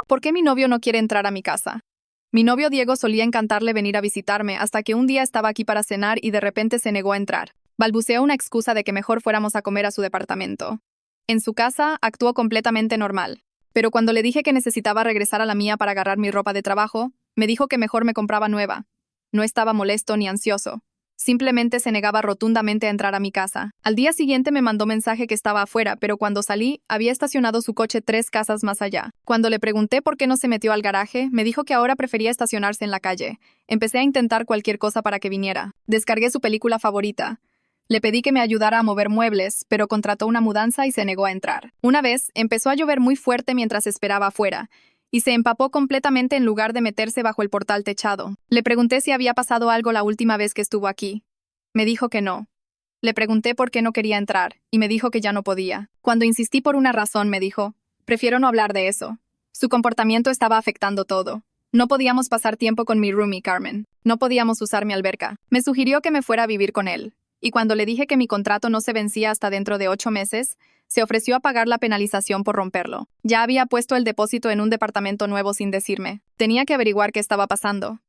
¿Por qué mi novio no quiere entrar a mi casa? Mi novio Diego solía encantarle venir a visitarme hasta que un día estaba aquí para cenar y de repente se negó a entrar. Balbuceó una excusa de que mejor fuéramos a comer a su departamento. En su casa, actuó completamente normal. Pero cuando le dije que necesitaba regresar a la mía para agarrar mi ropa de trabajo, me dijo que mejor me compraba nueva. No estaba molesto ni ansioso. Simplemente se negaba rotundamente a entrar a mi casa. Al día siguiente me mandó mensaje que estaba afuera, pero cuando salí, había estacionado su coche 3 casas más allá. Cuando le pregunté por qué no se metió al garaje, me dijo que ahora prefería estacionarse en la calle. Empecé a intentar cualquier cosa para que viniera. Descargué su película favorita. Le pedí que me ayudara a mover muebles, pero contrató una mudanza y se negó a entrar. Una vez, empezó a llover muy fuerte mientras esperaba afuera, y se empapó completamente en lugar de meterse bajo el portal techado. Le pregunté si había pasado algo la última vez que estuvo aquí. Me dijo que no. Le pregunté por qué no quería entrar, y me dijo que ya no podía. Cuando insistí por una razón, me dijo, prefiero no hablar de eso. Su comportamiento estaba afectando todo. No podíamos pasar tiempo con mi roomie, Carmen. No podíamos usar mi alberca. Me sugirió que me fuera a vivir con él. Y cuando le dije que mi contrato no se vencía hasta dentro de 8 meses, se ofreció a pagar la penalización por romperlo. Ya había puesto el depósito en un departamento nuevo sin decirme. Tenía que averiguar qué estaba pasando.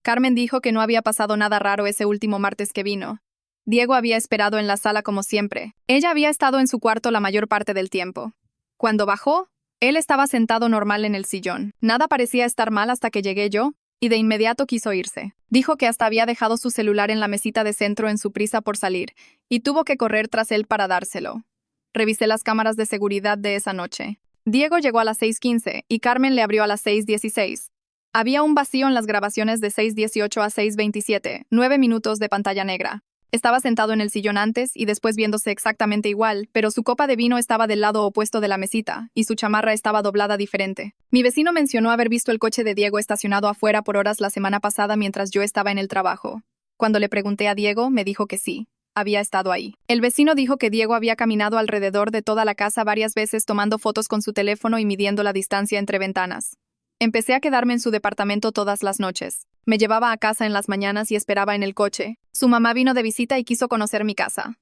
Carmen dijo que no había pasado nada raro ese último martes que vino. Diego había esperado en la sala como siempre. Ella había estado en su cuarto la mayor parte del tiempo. Cuando bajó, él estaba sentado normal en el sillón. Nada parecía estar mal hasta que llegué yo, y de inmediato quiso irse. Dijo que hasta había dejado su celular en la mesita de centro en su prisa por salir, y tuvo que correr tras él para dárselo. Revisé las cámaras de seguridad de esa noche. Diego llegó a las 6:15 y Carmen le abrió a las 6:16. Había un vacío en las grabaciones de 6:18 a 6:27, 9 minutos de pantalla negra. Estaba sentado en el sillón antes y después viéndose exactamente igual, pero su copa de vino estaba del lado opuesto de la mesita, y su chamarra estaba doblada diferente. Mi vecino mencionó haber visto el coche de Diego estacionado afuera por horas la semana pasada mientras yo estaba en el trabajo. Cuando le pregunté a Diego, me dijo que sí, había estado ahí. El vecino dijo que Diego había caminado alrededor de toda la casa varias veces tomando fotos con su teléfono y midiendo la distancia entre ventanas. Empecé a quedarme en su departamento todas las noches. Me llevaba a casa en las mañanas y esperaba en el coche. Su mamá vino de visita y quiso conocer mi casa.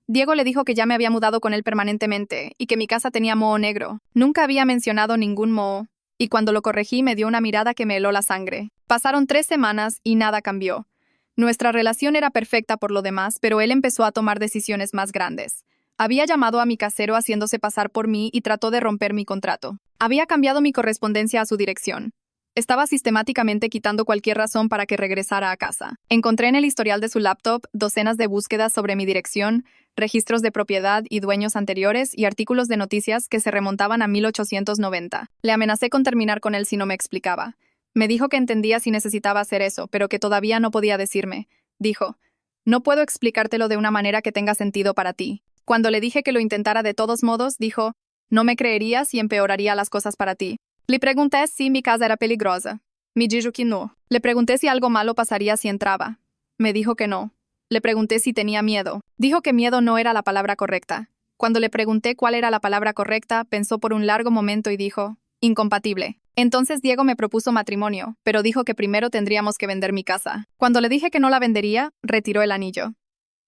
Diego le dijo que ya me había mudado con él permanentemente y que mi casa tenía moho negro. Nunca había mencionado ningún moho, y cuando lo corregí me dio una mirada que me heló la sangre. Pasaron 3 semanas y nada cambió. Nuestra relación era perfecta por lo demás, pero él empezó a tomar decisiones más grandes. Había llamado a mi casero haciéndose pasar por mí y trató de romper mi contrato. Había cambiado mi correspondencia a su dirección. Estaba sistemáticamente quitando cualquier razón para que regresara a casa. Encontré en el historial de su laptop docenas de búsquedas sobre mi dirección, registros de propiedad y dueños anteriores y artículos de noticias que se remontaban a 1890. Le amenacé con terminar con él si no me explicaba. Me dijo que entendía si necesitaba hacer eso, pero que todavía no podía decirme. Dijo, no puedo explicártelo de una manera que tenga sentido para ti. Cuando le dije que lo intentara de todos modos, dijo, no me creerías y empeoraría las cosas para ti. Le pregunté si mi casa era peligrosa. Me dijo que no. Le pregunté si algo malo pasaría si entraba. Me dijo que no. Le pregunté si tenía miedo. Dijo que miedo no era la palabra correcta. Cuando le pregunté cuál era la palabra correcta, pensó por un largo momento y dijo, incompatible. Entonces Diego me propuso matrimonio, pero dijo que primero tendríamos que vender mi casa. Cuando le dije que no la vendería, retiró el anillo.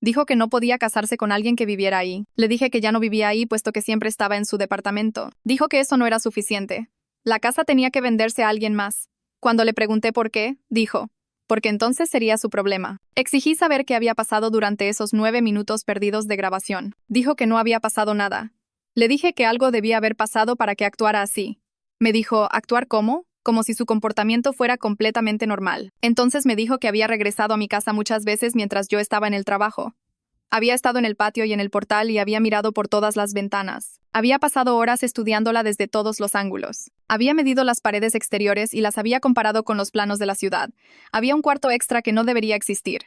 Dijo que no podía casarse con alguien que viviera ahí. Le dije que ya no vivía ahí puesto que siempre estaba en su departamento. Dijo que eso no era suficiente. La casa tenía que venderse a alguien más. Cuando le pregunté por qué, dijo, porque entonces sería su problema. Exigí saber qué había pasado durante esos 9 minutos perdidos de grabación. Dijo que no había pasado nada. Le dije que algo debía haber pasado para que actuara así. Me dijo, ¿actuar cómo? Como si su comportamiento fuera completamente normal. Entonces me dijo que había regresado a mi casa muchas veces mientras yo estaba en el trabajo. Había estado en el patio y en el portal y había mirado por todas las ventanas. Había pasado horas estudiándola desde todos los ángulos. Había medido las paredes exteriores y las había comparado con los planos de la ciudad. Había un cuarto extra que no debería existir.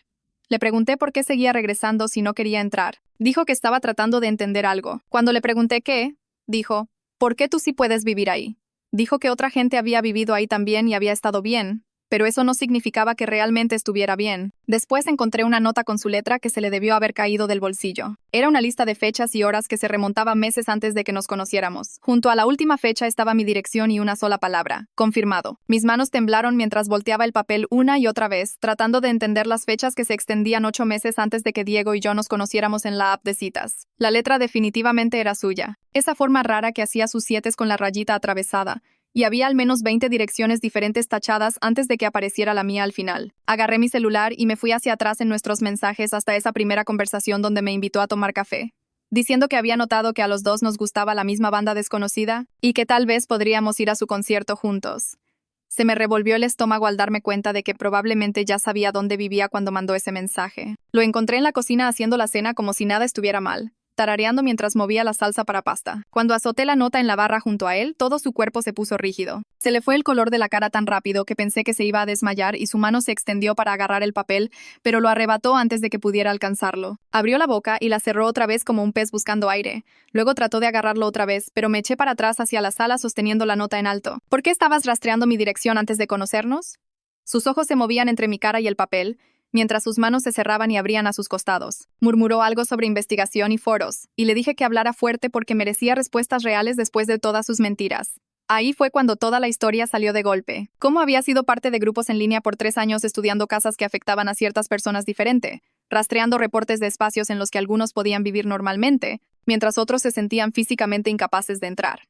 Le pregunté por qué seguía regresando si no quería entrar. Dijo que estaba tratando de entender algo. Cuando le pregunté qué, dijo, ¿por qué tú sí puedes vivir ahí? Dijo que otra gente había vivido ahí también y había estado bien, pero eso no significaba que realmente estuviera bien. Después encontré una nota con su letra que se le debió haber caído del bolsillo. Era una lista de fechas y horas que se remontaba meses antes de que nos conociéramos. Junto a la última fecha estaba mi dirección y una sola palabra, confirmado. Mis manos temblaron mientras volteaba el papel una y otra vez, tratando de entender las fechas que se extendían 8 meses antes de que Diego y yo nos conociéramos en la app de citas. La letra definitivamente era suya. Esa forma rara que hacía sus 7 con la rayita atravesada, y había al menos 20 direcciones diferentes tachadas antes de que apareciera la mía al final. Agarré mi celular y me fui hacia atrás en nuestros mensajes hasta esa primera conversación donde me invitó a tomar café, diciendo que había notado que a los dos nos gustaba la misma banda desconocida y que tal vez podríamos ir a su concierto juntos. Se me revolvió el estómago al darme cuenta de que probablemente ya sabía dónde vivía cuando mandó ese mensaje. Lo encontré en la cocina haciendo la cena como si nada estuviera mal, tarareando mientras movía la salsa para pasta. Cuando azoté la nota en la barra junto a él, todo su cuerpo se puso rígido. Se le fue el color de la cara tan rápido que pensé que se iba a desmayar y su mano se extendió para agarrar el papel, pero lo arrebató antes de que pudiera alcanzarlo. Abrió la boca y la cerró otra vez como un pez buscando aire. Luego trató de agarrarlo otra vez, pero me eché para atrás hacia la sala sosteniendo la nota en alto. ¿Por qué estabas rastreando mi dirección antes de conocernos? Sus ojos se movían entre mi cara y el papel, mientras sus manos se cerraban y abrían a sus costados. Murmuró algo sobre investigación y foros, y le dije que hablara fuerte porque merecía respuestas reales después de todas sus mentiras. Ahí fue cuando toda la historia salió de golpe. Cómo había sido parte de grupos en línea por 3 años estudiando casas que afectaban a ciertas personas diferente, rastreando reportes de espacios en los que algunos podían vivir normalmente, mientras otros se sentían físicamente incapaces de entrar.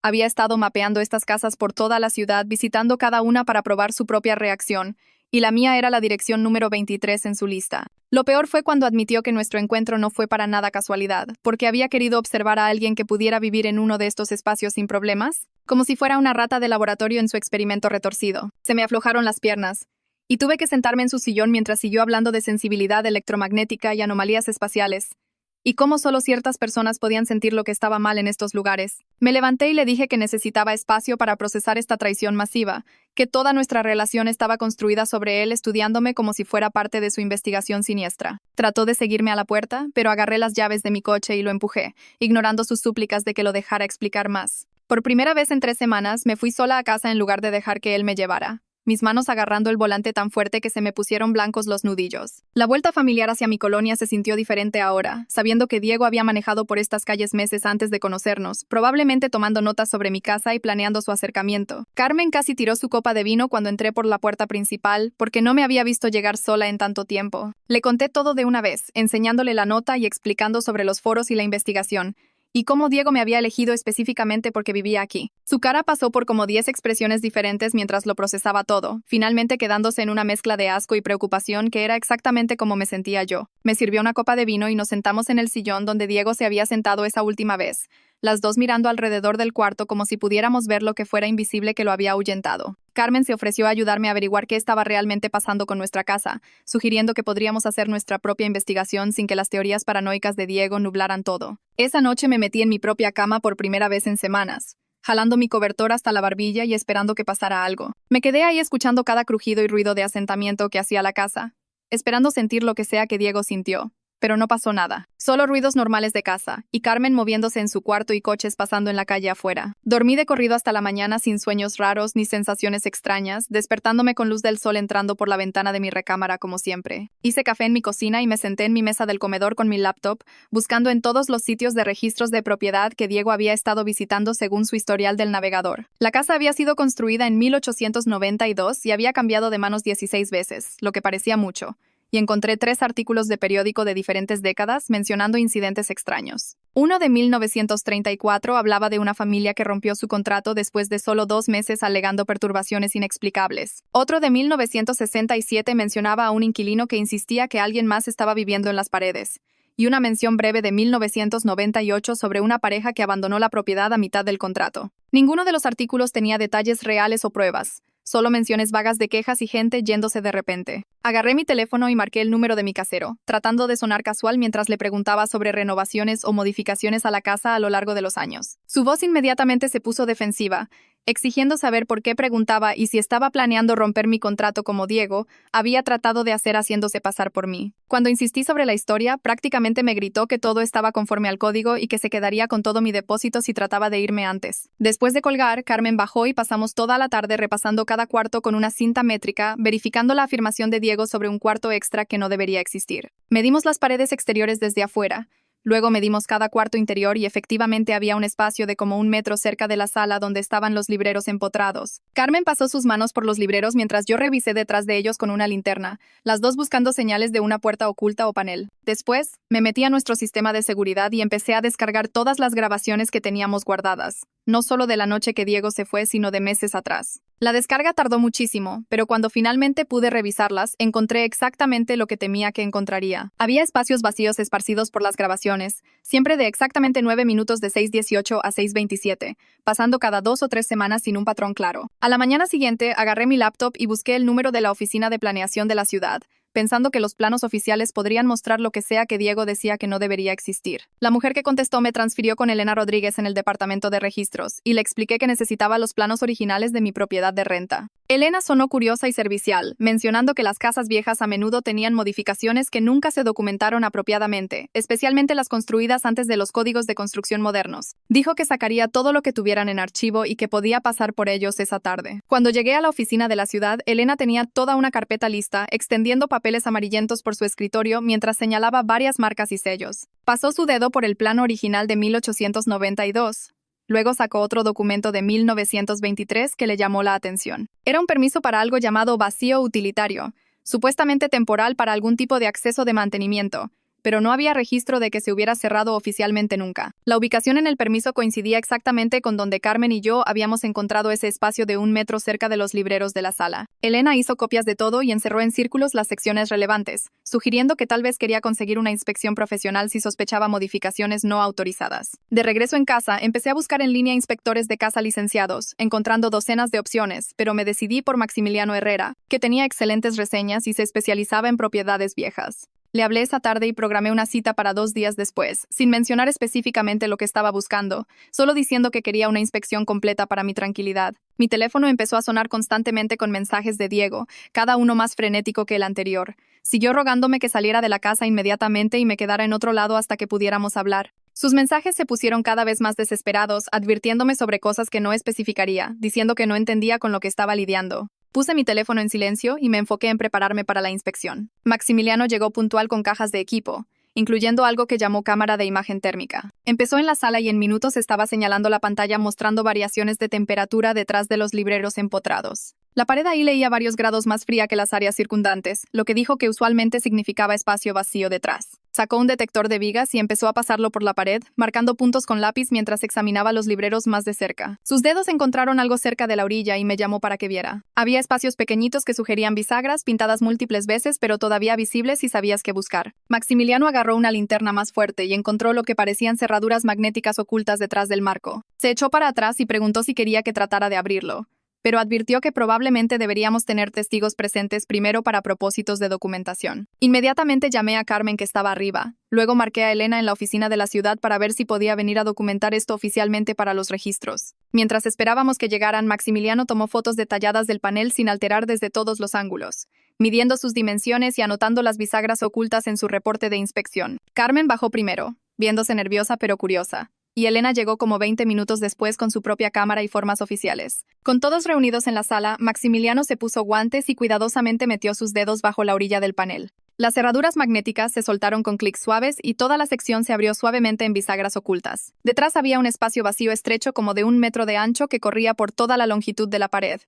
Había estado mapeando estas casas por toda la ciudad, visitando cada una para probar su propia reacción, y la mía era la dirección número 23 en su lista. Lo peor fue cuando admitió que nuestro encuentro no fue para nada casualidad, porque había querido observar a alguien que pudiera vivir en uno de estos espacios sin problemas, como si fuera una rata de laboratorio en su experimento retorcido. Se me aflojaron las piernas, y tuve que sentarme en su sillón mientras siguió hablando de sensibilidad electromagnética y anomalías espaciales, y cómo solo ciertas personas podían sentir lo que estaba mal en estos lugares. Me levanté y le dije que necesitaba espacio para procesar esta traición masiva, que toda nuestra relación estaba construida sobre él estudiándome como si fuera parte de su investigación siniestra. Trató de seguirme a la puerta, pero agarré las llaves de mi coche y lo empujé, ignorando sus súplicas de que lo dejara explicar más. Por primera vez en 3 semanas, me fui sola a casa en lugar de dejar que él me llevara, mis manos agarrando el volante tan fuerte que se me pusieron blancos los nudillos. La vuelta familiar hacia mi colonia se sintió diferente ahora, sabiendo que Diego había manejado por estas calles meses antes de conocernos, probablemente tomando notas sobre mi casa y planeando su acercamiento. Carmen casi tiró su copa de vino cuando entré por la puerta principal, porque no me había visto llegar sola en tanto tiempo. Le conté todo de una vez, enseñándole la nota y explicando sobre los foros y la investigación, y cómo Diego me había elegido específicamente porque vivía aquí. Su cara pasó por como 10 expresiones diferentes mientras lo procesaba todo, finalmente quedándose en una mezcla de asco y preocupación que era exactamente como me sentía yo. Me sirvió una copa de vino y nos sentamos en el sillón donde Diego se había sentado esa última vez, las dos mirando alrededor del cuarto como si pudiéramos ver lo que fuera invisible que lo había ahuyentado. Carmen se ofreció a ayudarme a averiguar qué estaba realmente pasando con nuestra casa, sugiriendo que podríamos hacer nuestra propia investigación sin que las teorías paranoicas de Diego nublaran todo. Esa noche me metí en mi propia cama por primera vez en semanas, jalando mi cobertor hasta la barbilla y esperando que pasara algo. Me quedé ahí escuchando cada crujido y ruido de asentamiento que hacía la casa, esperando sentir lo que sea que Diego sintió. Pero no pasó nada. Solo ruidos normales de casa, y Carmen moviéndose en su cuarto y coches pasando en la calle afuera. Dormí de corrido hasta la mañana sin sueños raros ni sensaciones extrañas, despertándome con luz del sol entrando por la ventana de mi recámara como siempre. Hice café en mi cocina y me senté en mi mesa del comedor con mi laptop, buscando en todos los sitios de registros de propiedad que Diego había estado visitando según su historial del navegador. La casa había sido construida en 1892 y había cambiado de manos 16 veces, lo que parecía mucho, y encontré 3 artículos de periódico de diferentes décadas mencionando incidentes extraños. Uno de 1934 hablaba de una familia que rompió su contrato después de solo 2 meses alegando perturbaciones inexplicables. Otro de 1967 mencionaba a un inquilino que insistía que alguien más estaba viviendo en las paredes. Y una mención breve de 1998 sobre una pareja que abandonó la propiedad a mitad del contrato. Ninguno de los artículos tenía detalles reales o pruebas, solo menciones vagas de quejas y gente yéndose de repente. Agarré mi teléfono y marqué el número de mi casero, tratando de sonar casual mientras le preguntaba sobre renovaciones o modificaciones a la casa a lo largo de los años. Su voz inmediatamente se puso defensiva, exigiendo saber por qué preguntaba y si estaba planeando romper mi contrato como Diego había tratado de hacer haciéndose pasar por mí. Cuando insistí sobre la historia, prácticamente me gritó que todo estaba conforme al código y que se quedaría con todo mi depósito si trataba de irme antes. Después de colgar, Carmen bajó y pasamos toda la tarde repasando cada cuarto con una cinta métrica, verificando la afirmación de Diego sobre un cuarto extra que no debería existir. Medimos las paredes exteriores desde afuera, Luego medimos cada cuarto interior y efectivamente había un espacio de como 1 metro cerca de la sala donde estaban los libreros empotrados. Carmen pasó sus manos por los libreros mientras yo revisé detrás de ellos con una linterna, las dos buscando señales de una puerta oculta o panel. Después, me metí a nuestro sistema de seguridad y empecé a descargar todas las grabaciones que teníamos guardadas, no solo de la noche que Diego se fue, sino de meses atrás. La descarga tardó muchísimo, pero cuando finalmente pude revisarlas, encontré exactamente lo que temía que encontraría. Había espacios vacíos esparcidos por las grabaciones, siempre de exactamente 9 minutos de 6:18 a 6:27, pasando cada 2 o 3 semanas sin un patrón claro. A la mañana siguiente, agarré mi laptop y busqué el número de la oficina de planeación de la ciudad, pensando que los planos oficiales podrían mostrar lo que sea que Diego decía que no debería existir. La mujer que contestó me transfirió con Elena Rodríguez en el departamento de registros, y le expliqué que necesitaba los planos originales de mi propiedad de renta. Elena sonó curiosa y servicial, mencionando que las casas viejas a menudo tenían modificaciones que nunca se documentaron apropiadamente, especialmente las construidas antes de los códigos de construcción modernos. Dijo que sacaría todo lo que tuvieran en archivo y que podía pasar por ellos esa tarde. Cuando llegué a la oficina de la ciudad, Elena tenía toda una carpeta lista, extendiendo papeles amarillentos por su escritorio mientras señalaba varias marcas y sellos. Pasó su dedo por el plano original de 1892. Luego sacó otro documento de 1923 que le llamó la atención. Era un permiso para algo llamado vacío utilitario, supuestamente temporal para algún tipo de acceso de mantenimiento, pero no había registro de que se hubiera cerrado oficialmente nunca. La ubicación en el permiso coincidía exactamente con donde Carmen y yo habíamos encontrado ese espacio de 1 metro cerca de los libreros de la sala. Elena hizo copias de todo y encerró en círculos las secciones relevantes, sugiriendo que tal vez quería conseguir una inspección profesional si sospechaba modificaciones no autorizadas. De regreso en casa, empecé a buscar en línea inspectores de casa licenciados, encontrando docenas de opciones, pero me decidí por Maximiliano Herrera, que tenía excelentes reseñas y se especializaba en propiedades viejas. Le hablé esa tarde y programé una cita para 2 días después, sin mencionar específicamente lo que estaba buscando, solo diciendo que quería una inspección completa para mi tranquilidad. Mi teléfono empezó a sonar constantemente con mensajes de Diego, cada uno más frenético que el anterior. Siguió rogándome que saliera de la casa inmediatamente y me quedara en otro lado hasta que pudiéramos hablar. Sus mensajes se pusieron cada vez más desesperados, advirtiéndome sobre cosas que no especificaría, diciendo que no entendía con lo que estaba lidiando. Puse mi teléfono en silencio y me enfoqué en prepararme para la inspección. Maximiliano llegó puntual con cajas de equipo, incluyendo algo que llamó cámara de imagen térmica. Empezó en la sala y en minutos estaba señalando la pantalla mostrando variaciones de temperatura detrás de los libreros empotrados. La pared ahí leía varios grados más fría que las áreas circundantes, lo que dijo que usualmente significaba espacio vacío detrás. Sacó un detector de vigas y empezó a pasarlo por la pared, marcando puntos con lápiz mientras examinaba los libreros más de cerca. Sus dedos encontraron algo cerca de la orilla y me llamó para que viera. Había espacios pequeñitos que sugerían bisagras, pintadas múltiples veces, pero todavía visibles si sabías qué buscar. Maximiliano agarró una linterna más fuerte y encontró lo que parecían cerraduras magnéticas ocultas detrás del marco. Se echó para atrás y preguntó si quería que tratara de abrirlo, pero advirtió que probablemente deberíamos tener testigos presentes primero para propósitos de documentación. Inmediatamente llamé a Carmen, que estaba arriba. Luego marqué a Elena en la oficina de la ciudad para ver si podía venir a documentar esto oficialmente para los registros. Mientras esperábamos que llegaran, Maximiliano tomó fotos detalladas del panel sin alterar desde todos los ángulos, midiendo sus dimensiones y anotando las bisagras ocultas en su reporte de inspección. Carmen bajó primero, viéndose nerviosa pero curiosa, y Elena llegó como 20 minutos después con su propia cámara y formas oficiales. Con todos reunidos en la sala, Maximiliano se puso guantes y cuidadosamente metió sus dedos bajo la orilla del panel. Las cerraduras magnéticas se soltaron con clics suaves y toda la sección se abrió suavemente en bisagras ocultas. Detrás había un espacio vacío estrecho como de 1 metro de ancho que corría por toda la longitud de la pared,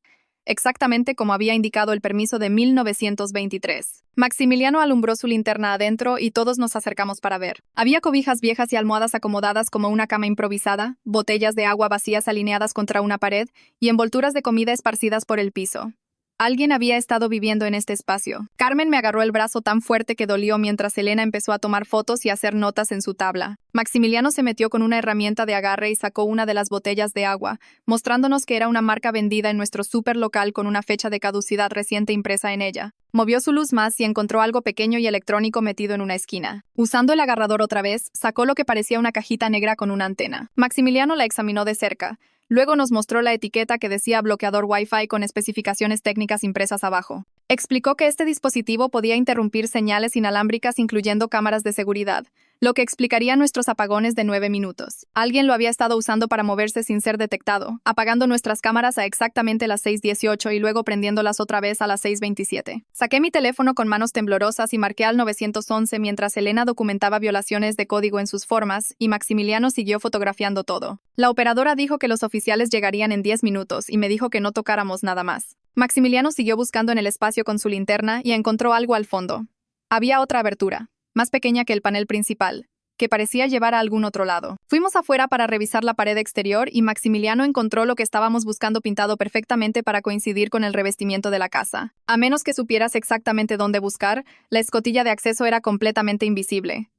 exactamente como había indicado el permiso de 1923. Maximiliano alumbró su linterna adentro y todos nos acercamos para ver. Había cobijas viejas y almohadas acomodadas como una cama improvisada, botellas de agua vacías alineadas contra una pared y envolturas de comida esparcidas por el piso. Alguien había estado viviendo en este espacio. Carmen me agarró el brazo tan fuerte que dolió mientras Elena empezó a tomar fotos y hacer notas en su tabla. Maximiliano se metió con una herramienta de agarre y sacó una de las botellas de agua, mostrándonos que era una marca vendida en nuestro súper local con una fecha de caducidad reciente impresa en ella. Movió su luz más y encontró algo pequeño y electrónico metido en una esquina. Usando el agarrador otra vez, sacó lo que parecía una cajita negra con una antena. Maximiliano la examinó de cerca. Luego nos mostró la etiqueta que decía bloqueador Wi-Fi con especificaciones técnicas impresas abajo. Explicó que este dispositivo podía interrumpir señales inalámbricas incluyendo cámaras de seguridad, lo que explicaría nuestros apagones de 9 minutos. Alguien lo había estado usando para moverse sin ser detectado, apagando nuestras cámaras a exactamente las 6:18 y luego prendiéndolas otra vez a las 6:27. Saqué mi teléfono con manos temblorosas y marqué al 911 mientras Elena documentaba violaciones de código en sus formas y Maximiliano siguió fotografiando todo. La operadora dijo que los oficiales llegarían en 10 minutos y me dijo que no tocáramos nada más. Maximiliano siguió buscando en el espacio con su linterna y encontró algo al fondo. Había otra abertura, más pequeña que el panel principal, que parecía llevar a algún otro lado. Fuimos afuera para revisar la pared exterior y Maximiliano encontró lo que estábamos buscando pintado perfectamente para coincidir con el revestimiento de la casa. A menos que supieras exactamente dónde buscar, la escotilla de acceso era completamente invisible.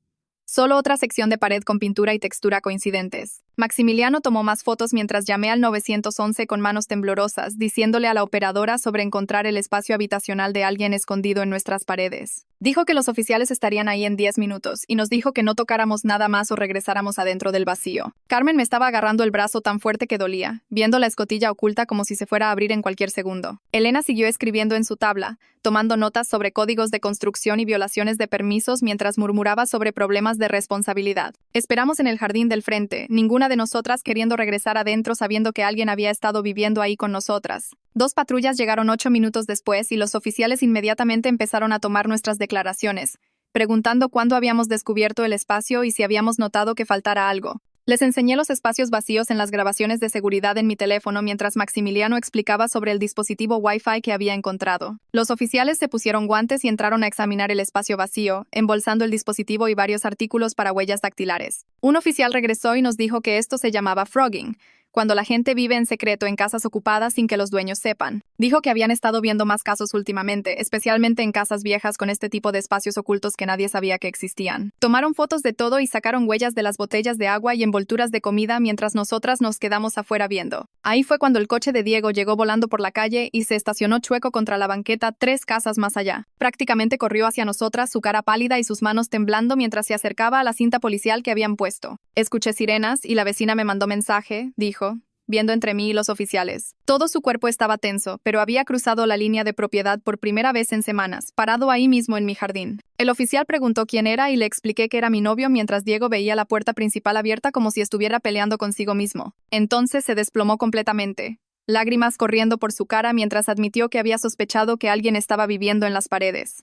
Solo otra sección de pared con pintura y textura coincidentes. Maximiliano tomó más fotos mientras llamé al 911 con manos temblorosas, diciéndole a la operadora sobre encontrar el espacio habitacional de alguien escondido en nuestras paredes. Dijo que los oficiales estarían ahí en 10 minutos y nos dijo que no tocáramos nada más o regresáramos adentro del vacío. Carmen me estaba agarrando el brazo tan fuerte que dolía, viendo la escotilla oculta como si se fuera a abrir en cualquier segundo. Elena siguió escribiendo en su tabla, tomando notas sobre códigos de construcción y violaciones de permisos mientras murmuraba sobre problemas de responsabilidad. Esperamos en el jardín del frente, ninguna de nosotras queriendo regresar adentro sabiendo que alguien había estado viviendo ahí con nosotras. 2 patrullas llegaron 8 minutos después y los oficiales inmediatamente empezaron a tomar nuestras declaraciones, preguntando cuándo habíamos descubierto el espacio y si habíamos notado que faltara algo. Les enseñé los espacios vacíos en las grabaciones de seguridad en mi teléfono mientras Maximiliano explicaba sobre el dispositivo Wi-Fi que había encontrado. Los oficiales se pusieron guantes y entraron a examinar el espacio vacío, embolsando el dispositivo y varios artículos para huellas dactilares. Un oficial regresó y nos dijo que esto se llamaba frogging, cuando la gente vive en secreto en casas ocupadas sin que los dueños sepan. Dijo que habían estado viendo más casos últimamente, especialmente en casas viejas con este tipo de espacios ocultos que nadie sabía que existían. Tomaron fotos de todo y sacaron huellas de las botellas de agua y envolturas de comida mientras nosotras nos quedamos afuera viendo. Ahí fue cuando el coche de Diego llegó volando por la calle y se estacionó chueco contra la banqueta 3 casas más allá. Prácticamente corrió hacia nosotras, su cara pálida y sus manos temblando mientras se acercaba a la cinta policial que habían puesto. Escuché sirenas y la vecina me mandó mensaje, dijo, viendo entre mí y los oficiales. Todo su cuerpo estaba tenso, pero había cruzado la línea de propiedad por primera vez en semanas, parado ahí mismo en mi jardín. El oficial preguntó quién era y le expliqué que era mi novio mientras Diego veía la puerta principal abierta como si estuviera peleando consigo mismo. Entonces se desplomó completamente, lágrimas corriendo por su cara mientras admitió que había sospechado que alguien estaba viviendo en las paredes.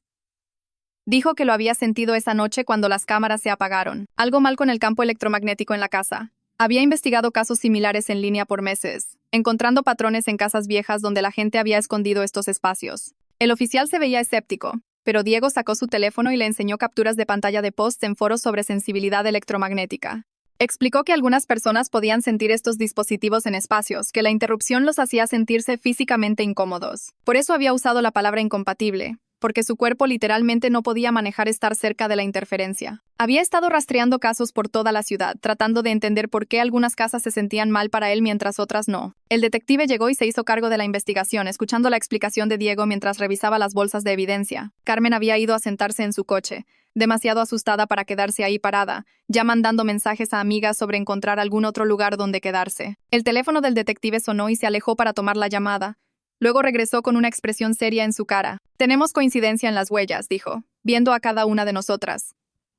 Dijo que lo había sentido esa noche cuando las cámaras se apagaron. Algo mal con el campo electromagnético en la casa. Había investigado casos similares en línea por meses, encontrando patrones en casas viejas donde la gente había escondido estos espacios. El oficial se veía escéptico, pero Diego sacó su teléfono y le enseñó capturas de pantalla de posts en foros sobre sensibilidad electromagnética. Explicó que algunas personas podían sentir estos dispositivos en espacios, que la interrupción los hacía sentirse físicamente incómodos. Por eso había usado la palabra incompatible, porque su cuerpo literalmente no podía manejar estar cerca de la interferencia. Había estado rastreando casos por toda la ciudad, tratando de entender por qué algunas casas se sentían mal para él mientras otras no. El detective llegó y se hizo cargo de la investigación, escuchando la explicación de Diego mientras revisaba las bolsas de evidencia. Carmen había ido a sentarse en su coche, demasiado asustada para quedarse ahí parada, ya mandando mensajes a amigas sobre encontrar algún otro lugar donde quedarse. El teléfono del detective sonó y se alejó para tomar la llamada. Luego regresó con una expresión seria en su cara. Tenemos coincidencia en las huellas, dijo, viendo a cada una de nosotras.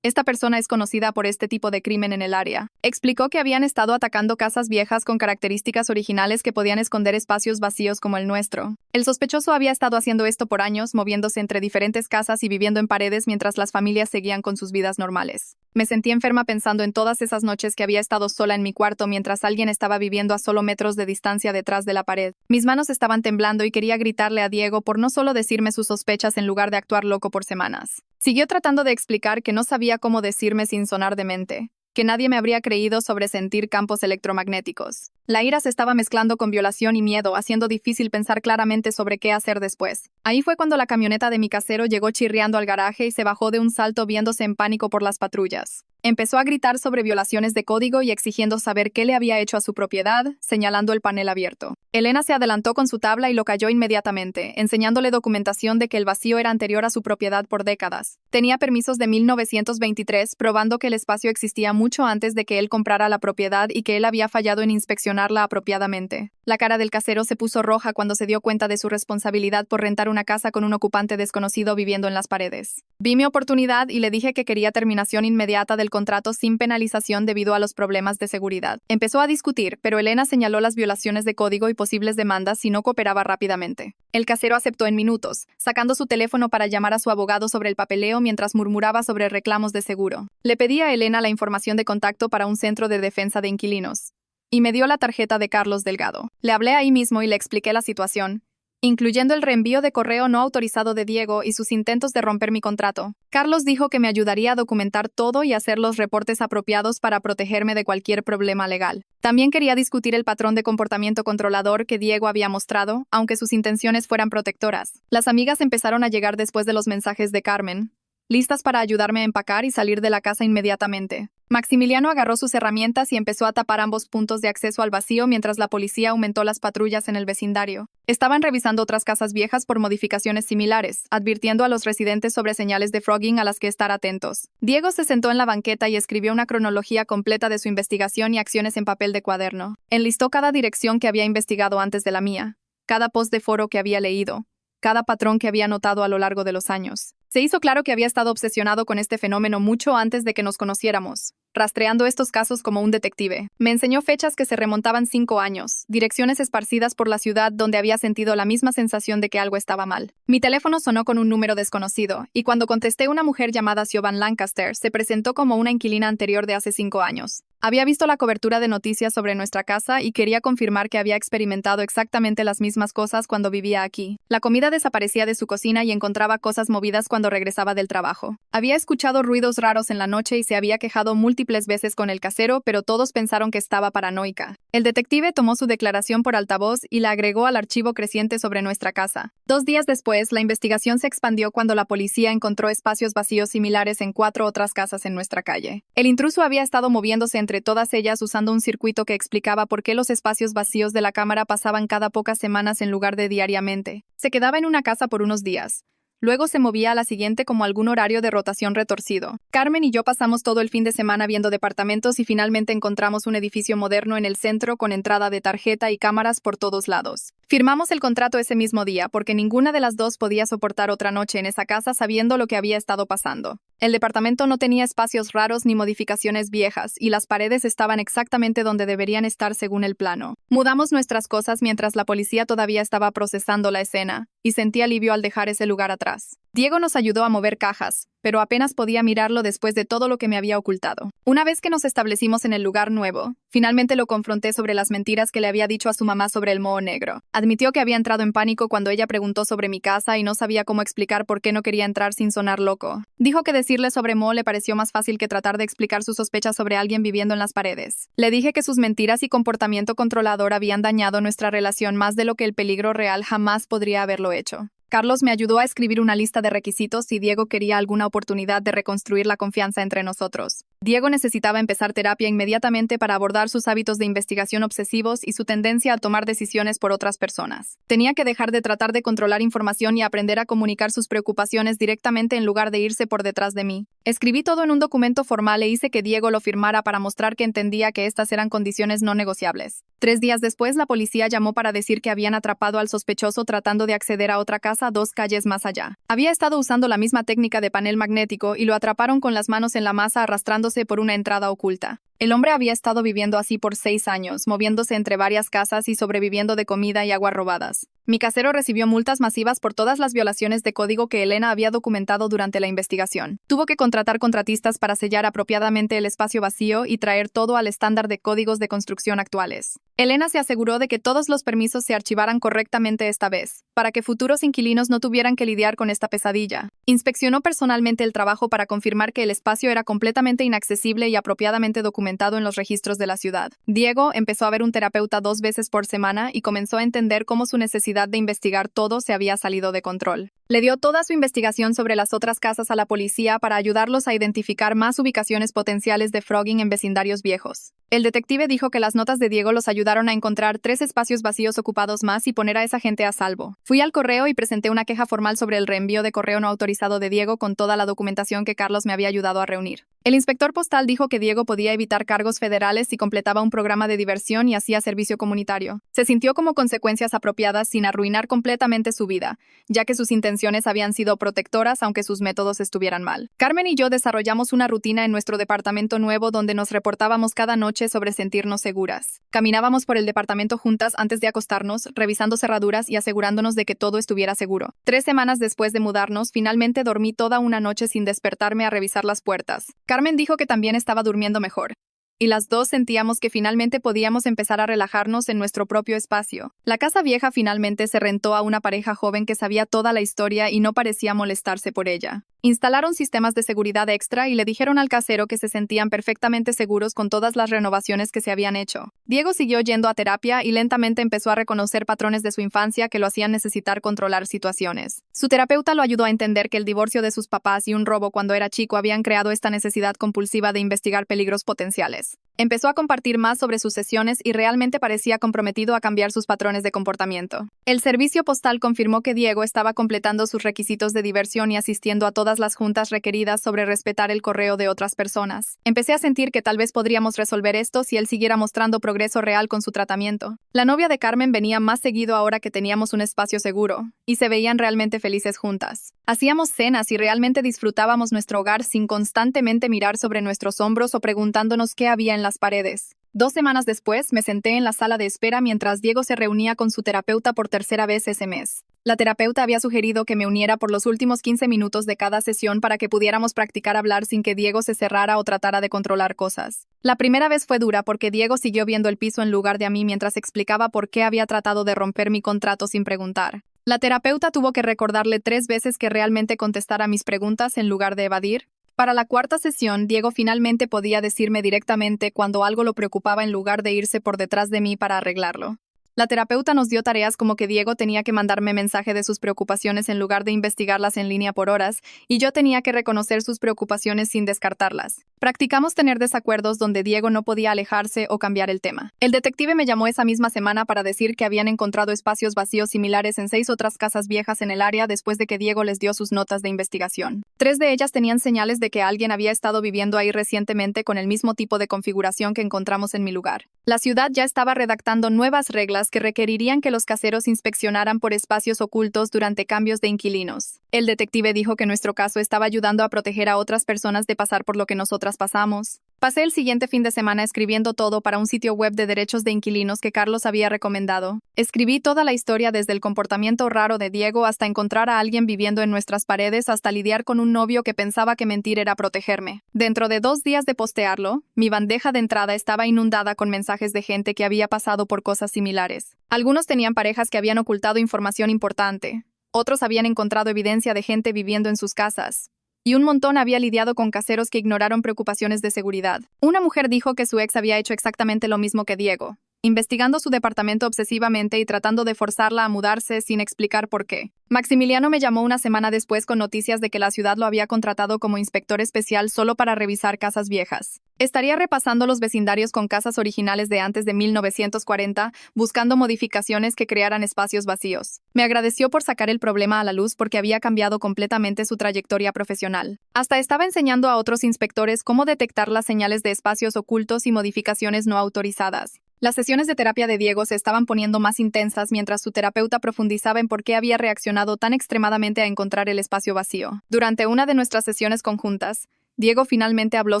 Esta persona es conocida por este tipo de crimen en el área. Explicó que habían estado atacando casas viejas con características originales que podían esconder espacios vacíos como el nuestro. El sospechoso había estado haciendo esto por años, moviéndose entre diferentes casas y viviendo en paredes mientras las familias seguían con sus vidas normales. Me sentí enferma pensando en todas esas noches que había estado sola en mi cuarto mientras alguien estaba viviendo a solo metros de distancia detrás de la pared. Mis manos estaban temblando y quería gritarle a Diego por no solo decirme sus sospechas en lugar de actuar loco por semanas. Siguió tratando de explicar que no sabía cómo decirme sin sonar demente, que nadie me habría creído sobre sentir campos electromagnéticos. La ira se estaba mezclando con violación y miedo, haciendo difícil pensar claramente sobre qué hacer después. Ahí fue cuando la camioneta de mi casero llegó chirriando al garaje y se bajó de un salto viéndose en pánico por las patrullas. Empezó a gritar sobre violaciones de código y exigiendo saber qué le había hecho a su propiedad, señalando el panel abierto. Elena se adelantó con su tabla y lo cayó inmediatamente, enseñándole documentación de que el vacío era anterior a su propiedad por décadas. Tenía permisos de 1923, probando que el espacio existía mucho antes de que él comprara la propiedad y que él había fallado en inspeccionar gestionarla apropiadamente. La cara del casero se puso roja cuando se dio cuenta de su responsabilidad por rentar una casa con un ocupante desconocido viviendo en las paredes. Vi mi oportunidad y le dije que quería terminación inmediata del contrato sin penalización debido a los problemas de seguridad. Empezó a discutir, pero Elena señaló las violaciones de código y posibles demandas si no cooperaba rápidamente. El casero aceptó en minutos, sacando su teléfono para llamar a su abogado sobre el papeleo mientras murmuraba sobre reclamos de seguro. Le pedí a Elena la información de contacto para un centro de defensa de inquilinos. Y me dio la tarjeta de Carlos Delgado. Le hablé ahí mismo y le expliqué la situación, incluyendo el reenvío de correo no autorizado de Diego y sus intentos de romper mi contrato. Carlos dijo que me ayudaría a documentar todo y hacer los reportes apropiados para protegerme de cualquier problema legal. También quería discutir el patrón de comportamiento controlador que Diego había mostrado, aunque sus intenciones fueran protectoras. Las amigas empezaron a llegar después de los mensajes de Carmen, listas para ayudarme a empacar y salir de la casa inmediatamente. Maximiliano agarró sus herramientas y empezó a tapar ambos puntos de acceso al vacío mientras la policía aumentó las patrullas en el vecindario. Estaban revisando otras casas viejas por modificaciones similares, advirtiendo a los residentes sobre señales de frogging a las que estar atentos. Diego se sentó en la banqueta y escribió una cronología completa de su investigación y acciones en papel de cuaderno. Enlistó cada dirección que había investigado antes de la mía, cada post de foro que había leído, cada patrón que había notado a lo largo de los años. Se hizo claro que había estado obsesionado con este fenómeno mucho antes de que nos conociéramos, rastreando estos casos como un detective. Me enseñó fechas que se remontaban 5 años, direcciones esparcidas por la ciudad donde había sentido la misma sensación de que algo estaba mal. Mi teléfono sonó con un número desconocido, y cuando contesté, una mujer llamada Siobhan Lancaster se presentó como una inquilina anterior de hace 5 años. Había visto la cobertura de noticias sobre nuestra casa y quería confirmar que había experimentado exactamente las mismas cosas cuando vivía aquí. La comida desaparecía de su cocina y encontraba cosas movidas cuando regresaba del trabajo. Había escuchado ruidos raros en la noche y se había quejado múltiples veces con el casero, pero todos pensaron que estaba paranoica. El detective tomó su declaración por altavoz y la agregó al archivo creciente sobre nuestra casa. 2 días después, la investigación se expandió cuando la policía encontró espacios vacíos similares en 4 otras casas en nuestra calle. El intruso había estado moviéndose entre todas ellas usando un circuito que explicaba por qué los espacios vacíos de la cámara pasaban cada pocas semanas en lugar de diariamente. Se quedaba en una casa por unos días. Luego se movía a la siguiente como algún horario de rotación retorcido. Carmen y yo pasamos todo el fin de semana viendo departamentos y finalmente encontramos un edificio moderno en el centro con entrada de tarjeta y cámaras por todos lados. Firmamos el contrato ese mismo día porque ninguna de las dos podía soportar otra noche en esa casa sabiendo lo que había estado pasando. El departamento no tenía espacios raros ni modificaciones viejas, y las paredes estaban exactamente donde deberían estar según el plano. Mudamos nuestras cosas mientras la policía todavía estaba procesando la escena, y sentí alivio al dejar ese lugar atrás. Diego nos ayudó a mover cajas, pero apenas podía mirarlo después de todo lo que me había ocultado. Una vez que nos establecimos en el lugar nuevo, finalmente lo confronté sobre las mentiras que le había dicho a su mamá sobre el moho negro. Admitió que había entrado en pánico cuando ella preguntó sobre mi casa y no sabía cómo explicar por qué no quería entrar sin sonar loco. Dijo que decirle sobre moho le pareció más fácil que tratar de explicar sus sospechas sobre alguien viviendo en las paredes. Le dije que sus mentiras y comportamiento controlador habían dañado nuestra relación más de lo que el peligro real jamás podría haberlo hecho. Carlos me ayudó a escribir una lista de requisitos si Diego quería alguna oportunidad de reconstruir la confianza entre nosotros. Diego necesitaba empezar terapia inmediatamente para abordar sus hábitos de investigación obsesivos y su tendencia a tomar decisiones por otras personas. Tenía que dejar de tratar de controlar información y aprender a comunicar sus preocupaciones directamente en lugar de irse por detrás de mí. Escribí todo en un documento formal e hice que Diego lo firmara para mostrar que entendía que estas eran condiciones no negociables. 3 días después, la policía llamó para decir que habían atrapado al sospechoso tratando de acceder a otra casa 2 calles más allá. Había estado usando la misma técnica de panel magnético y lo atraparon con las manos en la masa arrastrándose por una entrada oculta. El hombre había estado viviendo así por 6 años, moviéndose entre varias casas y sobreviviendo de comida y agua robadas. Mi casero recibió multas masivas por todas las violaciones de código que Elena había documentado durante la investigación. Tuvo que contratar contratistas para sellar apropiadamente el espacio vacío y traer todo al estándar de códigos de construcción actuales. Elena se aseguró de que todos los permisos se archivaran correctamente esta vez, para que futuros inquilinos no tuvieran que lidiar con esta pesadilla. Inspeccionó personalmente el trabajo para confirmar que el espacio era completamente inaccesible y apropiadamente documentado en los registros de la ciudad. Diego empezó a ver un terapeuta 2 veces por semana y comenzó a entender cómo su necesidad de investigar todo se había salido de control. Le dio toda su investigación sobre las otras casas a la policía para ayudarlos a identificar más ubicaciones potenciales de frogging en vecindarios viejos. El detective dijo que las notas de Diego los ayudaron a encontrar 3 espacios vacíos ocupados más y poner a esa gente a salvo. Fui al correo y presenté una queja formal sobre el reenvío de correo no autorizado de Diego con toda la documentación que Carlos me había ayudado a reunir. El inspector postal dijo que Diego podía evitar cargos federales si completaba un programa de diversión y hacía servicio comunitario. Se sintió como consecuencias apropiadas sin arruinar completamente su vida, ya que sus intenciones habían sido protectoras aunque sus métodos estuvieran mal. Carmen y yo desarrollamos una rutina en nuestro departamento nuevo donde nos reportábamos cada noche sobre sentirnos seguras. Caminábamos por el departamento juntas antes de acostarnos, revisando cerraduras y asegurándonos de que todo estuviera seguro. 3 semanas después de mudarnos, finalmente dormí toda una noche sin despertarme a revisar las puertas. Carmen dijo que también estaba durmiendo mejor, y las dos sentíamos que finalmente podíamos empezar a relajarnos en nuestro propio espacio. La casa vieja finalmente se rentó a una pareja joven que sabía toda la historia y no parecía molestarse por ella. Instalaron sistemas de seguridad extra y le dijeron al casero que se sentían perfectamente seguros con todas las renovaciones que se habían hecho. Diego siguió yendo a terapia y lentamente empezó a reconocer patrones de su infancia que lo hacían necesitar controlar situaciones. Su terapeuta lo ayudó a entender que el divorcio de sus papás y un robo cuando era chico habían creado esta necesidad compulsiva de investigar peligros potenciales. Empezó a compartir más sobre sus sesiones y realmente parecía comprometido a cambiar sus patrones de comportamiento. El servicio postal confirmó que Diego estaba completando sus requisitos de diversión y asistiendo a todas las juntas requeridas sobre respetar el correo de otras personas. Empecé a sentir que tal vez podríamos resolver esto si él siguiera mostrando progreso real con su tratamiento. La novia de Carmen venía más seguido ahora que teníamos un espacio seguro, y se veían realmente felices juntas. Hacíamos cenas y realmente disfrutábamos nuestro hogar sin constantemente mirar sobre nuestros hombros o preguntándonos qué había en las paredes. 2 semanas después, me senté en la sala de espera mientras Diego se reunía con su terapeuta por tercera vez ese mes. La terapeuta había sugerido que me uniera por los últimos 15 minutos de cada sesión para que pudiéramos practicar hablar sin que Diego se cerrara o tratara de controlar cosas. La primera vez fue dura porque Diego siguió viendo el piso en lugar de a mí mientras explicaba por qué había tratado de romper mi contrato sin preguntar. La terapeuta tuvo que recordarle 3 veces que realmente contestara mis preguntas en lugar de evadir. Para la 4ª sesión, Diego finalmente podía decirme directamente cuando algo lo preocupaba en lugar de irse por detrás de mí para arreglarlo. La terapeuta nos dio tareas como que Diego tenía que mandarme mensaje de sus preocupaciones en lugar de investigarlas en línea por horas, y yo tenía que reconocer sus preocupaciones sin descartarlas. Practicamos tener desacuerdos donde Diego no podía alejarse o cambiar el tema. El detective me llamó esa misma semana para decir que habían encontrado espacios vacíos similares en 6 otras casas viejas en el área después de que Diego les dio sus notas de investigación. 3 de ellas tenían señales de que alguien había estado viviendo ahí recientemente con el mismo tipo de configuración que encontramos en mi lugar. La ciudad ya estaba redactando nuevas reglas que requerirían que los caseros inspeccionaran por espacios ocultos durante cambios de inquilinos. El detective dijo que nuestro caso estaba ayudando a proteger a otras personas de pasar por lo que nosotras pasamos. Pasé el siguiente fin de semana escribiendo todo para un sitio web de derechos de inquilinos que Carlos había recomendado. Escribí toda la historia desde el comportamiento raro de Diego hasta encontrar a alguien viviendo en nuestras paredes hasta lidiar con un novio que pensaba que mentir era protegerme. Dentro de 2 días de postearlo, mi bandeja de entrada estaba inundada con mensajes de gente que había pasado por cosas similares. Algunos tenían parejas que habían ocultado información importante. Otros habían encontrado evidencia de gente viviendo en sus casas. Y un montón había lidiado con caseros que ignoraron preocupaciones de seguridad. Una mujer dijo que su ex había hecho exactamente lo mismo que Diego, investigando su departamento obsesivamente y tratando de forzarla a mudarse sin explicar por qué. Maximiliano me llamó una semana después con noticias de que la ciudad lo había contratado como inspector especial solo para revisar casas viejas. Estaría repasando los vecindarios con casas originales de antes de 1940, buscando modificaciones que crearan espacios vacíos. Me agradeció por sacar el problema a la luz porque había cambiado completamente su trayectoria profesional. Hasta estaba enseñando a otros inspectores cómo detectar las señales de espacios ocultos y modificaciones no autorizadas. Las sesiones de terapia de Diego se estaban poniendo más intensas mientras su terapeuta profundizaba en por qué había reaccionado tan extremadamente a encontrar el espacio vacío. Durante una de nuestras sesiones conjuntas, Diego finalmente habló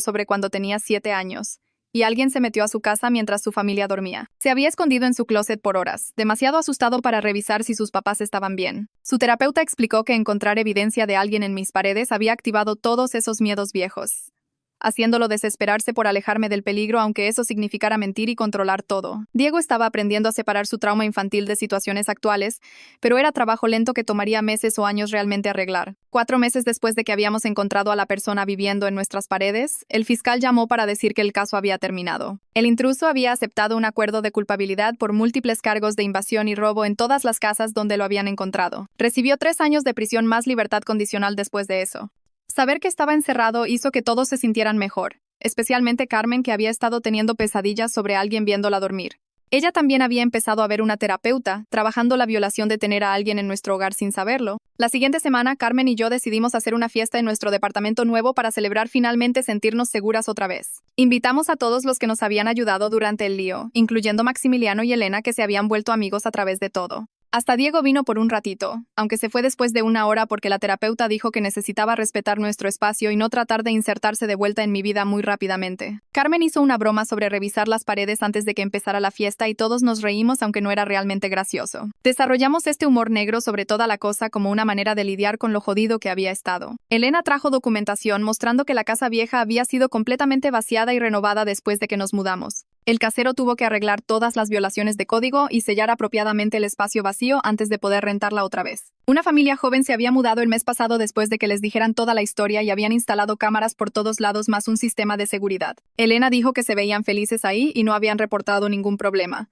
sobre cuando tenía 7 años, y alguien se metió a su casa mientras su familia dormía. Se había escondido en su closet por horas, demasiado asustado para revisar si sus papás estaban bien. Su terapeuta explicó que encontrar evidencia de alguien en mis paredes había activado todos esos miedos viejos, haciéndolo desesperarse por alejarme del peligro aunque eso significara mentir y controlar todo. Diego estaba aprendiendo a separar su trauma infantil de situaciones actuales, pero era trabajo lento que tomaría meses o años realmente arreglar. 4 meses después de que habíamos encontrado a la persona viviendo en nuestras paredes, el fiscal llamó para decir que el caso había terminado. El intruso había aceptado un acuerdo de culpabilidad por múltiples cargos de invasión y robo en todas las casas donde lo habían encontrado. Recibió 3 años de prisión más libertad condicional después de eso. Saber que estaba encerrado hizo que todos se sintieran mejor, especialmente Carmen, que había estado teniendo pesadillas sobre alguien viéndola dormir. Ella también había empezado a ver una terapeuta, trabajando la violación de tener a alguien en nuestro hogar sin saberlo. La siguiente semana, Carmen y yo decidimos hacer una fiesta en nuestro departamento nuevo para celebrar finalmente sentirnos seguras otra vez. Invitamos a todos los que nos habían ayudado durante el lío, incluyendo Maximiliano y Elena, que se habían vuelto amigos a través de todo. Hasta Diego vino por un ratito, aunque se fue después de una hora porque la terapeuta dijo que necesitaba respetar nuestro espacio y no tratar de insertarse de vuelta en mi vida muy rápidamente. Carmen hizo una broma sobre revisar las paredes antes de que empezara la fiesta y todos nos reímos aunque no era realmente gracioso. Desarrollamos este humor negro sobre toda la cosa como una manera de lidiar con lo jodido que había estado. Elena trajo documentación mostrando que la casa vieja había sido completamente vaciada y renovada después de que nos mudamos. El casero tuvo que arreglar todas las violaciones de código y sellar apropiadamente el espacio vacío antes de poder rentarla otra vez. Una familia joven se había mudado el mes pasado después de que les dijeran toda la historia y habían instalado cámaras por todos lados más un sistema de seguridad. Elena dijo que se veían felices ahí y no habían reportado ningún problema.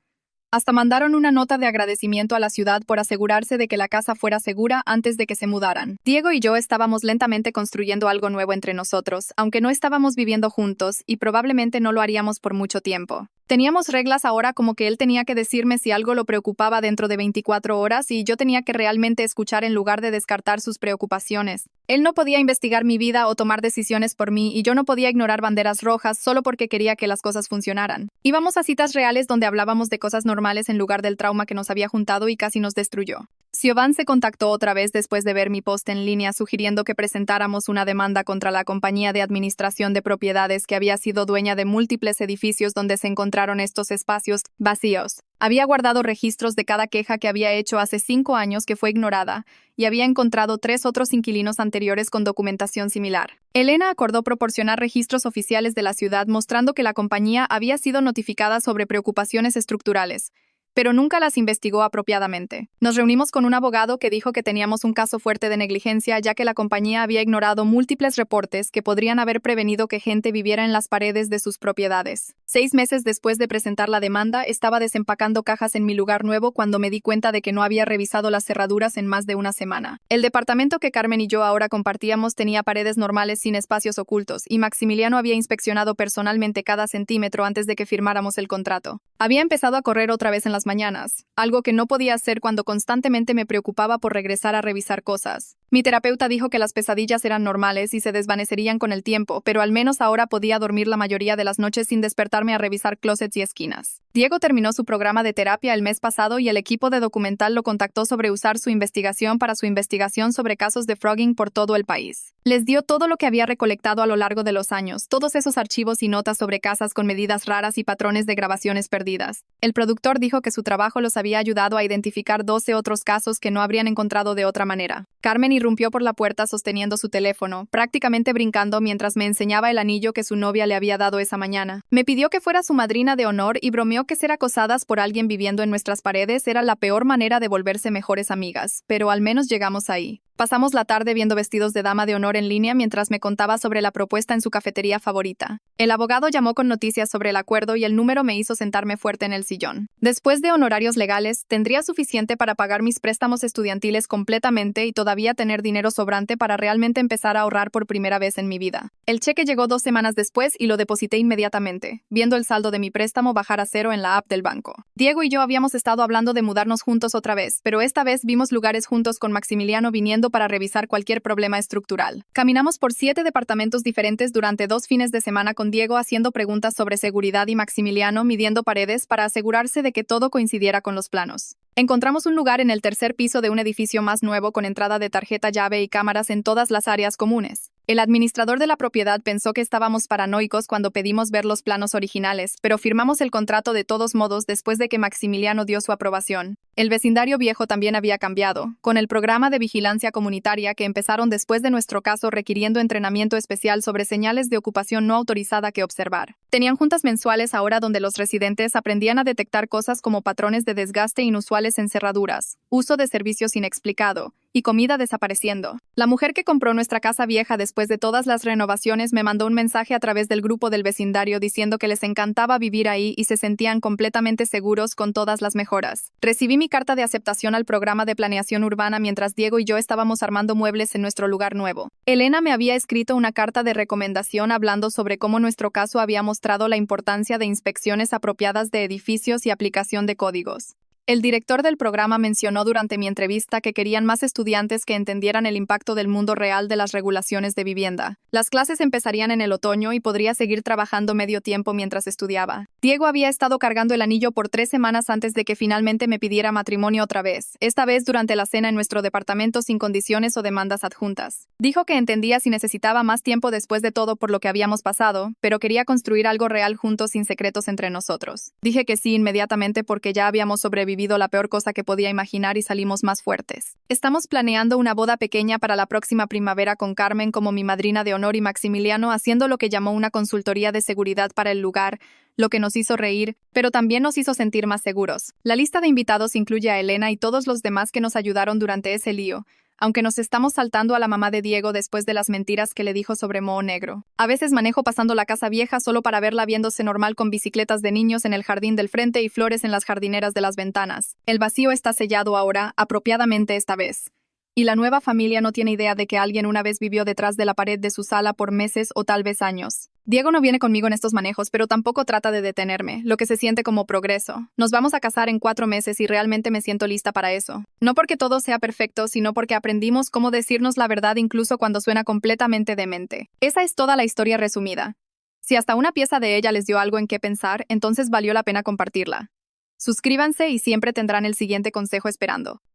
Hasta mandaron una nota de agradecimiento a la ciudad por asegurarse de que la casa fuera segura antes de que se mudaran. Diego y yo estábamos lentamente construyendo algo nuevo entre nosotros, aunque no estábamos viviendo juntos y probablemente no lo haríamos por mucho tiempo. Teníamos reglas ahora como que él tenía que decirme si algo lo preocupaba dentro de 24 horas y yo tenía que realmente escuchar en lugar de descartar sus preocupaciones. Él no podía investigar mi vida o tomar decisiones por mí y yo no podía ignorar banderas rojas solo porque quería que las cosas funcionaran. Íbamos a citas reales donde hablábamos de cosas normales en lugar del trauma que nos había juntado y casi nos destruyó. Siobhan se contactó otra vez después de ver mi post en línea sugiriendo que presentáramos una demanda contra la compañía de administración de propiedades que había sido dueña de múltiples edificios donde se encontraron estos espacios vacíos. Había guardado registros de cada queja que había hecho hace 5 años que fue ignorada y había encontrado 3 otros inquilinos anteriores con documentación similar. Elena acordó proporcionar registros oficiales de la ciudad mostrando que la compañía había sido notificada sobre preocupaciones estructurales, pero nunca las investigó apropiadamente. Nos reunimos con un abogado que dijo que teníamos un caso fuerte de negligencia ya que la compañía había ignorado múltiples reportes que podrían haber prevenido que gente viviera en las paredes de sus propiedades. 6 meses después de presentar la demanda, estaba desempacando cajas en mi lugar nuevo cuando me di cuenta de que no había revisado las cerraduras en más de una semana. El departamento que Carmen y yo ahora compartíamos tenía paredes normales sin espacios ocultos y Maximiliano había inspeccionado personalmente cada centímetro antes de que firmáramos el contrato. Había empezado a correr otra vez en las mañanas, algo que no podía hacer cuando constantemente me preocupaba por regresar a revisar cosas. Mi terapeuta dijo que las pesadillas eran normales y se desvanecerían con el tiempo, pero al menos ahora podía dormir la mayoría de las noches sin despertarme a revisar closets y esquinas. Diego terminó su programa de terapia el mes pasado y el equipo de documental lo contactó sobre usar su investigación para su investigación sobre casos de frogging por todo el país. Les dio todo lo que había recolectado a lo largo de los años, todos esos archivos y notas sobre casas con medidas raras y patrones de grabaciones perdidas. El productor dijo que su trabajo los había ayudado a identificar 12 otros casos que no habrían encontrado de otra manera. Carmen irrumpió por la puerta sosteniendo su teléfono, prácticamente brincando mientras me enseñaba el anillo que su novia le había dado esa mañana. Me pidió que fuera su madrina de honor y bromeó que ser acosadas por alguien viviendo en nuestras paredes era la peor manera de volverse mejores amigas, pero al menos llegamos ahí. Pasamos la tarde viendo vestidos de dama de honor en línea mientras me contaba sobre la propuesta en su cafetería favorita. El abogado llamó con noticias sobre el acuerdo y el número me hizo sentarme fuerte en el sillón. Después de honorarios legales, tendría suficiente para pagar mis préstamos estudiantiles completamente y todavía tener dinero sobrante para realmente empezar a ahorrar por primera vez en mi vida. El cheque llegó 2 semanas después y lo deposité inmediatamente, viendo el saldo de mi préstamo bajar a 0 en la app del banco. Diego y yo habíamos estado hablando de mudarnos juntos otra vez, pero esta vez vimos lugares juntos con Maximiliano viniendo para revisar cualquier problema estructural. Caminamos por 7 departamentos diferentes durante 2 fines de semana con Diego haciendo preguntas sobre seguridad y Maximiliano midiendo paredes para asegurarse de que todo coincidiera con los planos. Encontramos un lugar en el 3er piso de un edificio más nuevo con entrada de tarjeta llave y cámaras en todas las áreas comunes. El administrador de la propiedad pensó que estábamos paranoicos cuando pedimos ver los planos originales, pero firmamos el contrato de todos modos después de que Maximiliano dio su aprobación. El vecindario viejo también había cambiado, con el programa de vigilancia comunitaria que empezaron después de nuestro caso requiriendo entrenamiento especial sobre señales de ocupación no autorizada que observar. Tenían juntas mensuales ahora donde los residentes aprendían a detectar cosas como patrones de desgaste inusuales en cerraduras, uso de servicios inexplicado, y comida desapareciendo. La mujer que compró nuestra casa vieja después de todas las renovaciones me mandó un mensaje a través del grupo del vecindario diciendo que les encantaba vivir ahí y se sentían completamente seguros con todas las mejoras. Recibí mi carta de aceptación al programa de planeación urbana mientras Diego y yo estábamos armando muebles en nuestro lugar nuevo. Elena me había escrito una carta de recomendación hablando sobre cómo nuestro caso había mostrado la importancia de inspecciones apropiadas de edificios y aplicación de códigos. El director del programa mencionó durante mi entrevista que querían más estudiantes que entendieran el impacto del mundo real de las regulaciones de vivienda. Las clases empezarían en el otoño y podría seguir trabajando medio tiempo mientras estudiaba. Diego había estado cargando el anillo por 3 semanas antes de que finalmente me pidiera matrimonio otra vez, esta vez durante la cena en nuestro departamento sin condiciones o demandas adjuntas. Dijo que entendía si necesitaba más tiempo después de todo por lo que habíamos pasado, pero quería construir algo real juntos sin secretos entre nosotros. Dije que sí inmediatamente porque ya habíamos sobrevivido la peor cosa que podía imaginar y salimos más fuertes. Estamos planeando una boda pequeña para la próxima primavera con Carmen como mi madrina de honor y Maximiliano haciendo lo que llamó una consultoría de seguridad para el lugar, lo que nos hizo reír, pero también nos hizo sentir más seguros. La lista de invitados incluye a Elena y todos los demás que nos ayudaron durante ese lío, aunque nos estamos saltando a la mamá de Diego después de las mentiras que le dijo sobre Moho Negro. A veces manejo pasando la casa vieja solo para verla viéndose normal con bicicletas de niños en el jardín del frente y flores en las jardineras de las ventanas. El vacío está sellado ahora, apropiadamente esta vez. Y la nueva familia no tiene idea de que alguien una vez vivió detrás de la pared de su sala por meses o tal vez años. Diego no viene conmigo en estos manejos, pero tampoco trata de detenerme, lo que se siente como progreso. Nos vamos a casar en 4 meses y realmente me siento lista para eso. No porque todo sea perfecto, sino porque aprendimos cómo decirnos la verdad incluso cuando suena completamente demente. Esa es toda la historia resumida. Si hasta una pieza de ella les dio algo en qué pensar, entonces valió la pena compartirla. Suscríbanse y siempre tendrán el siguiente consejo esperando.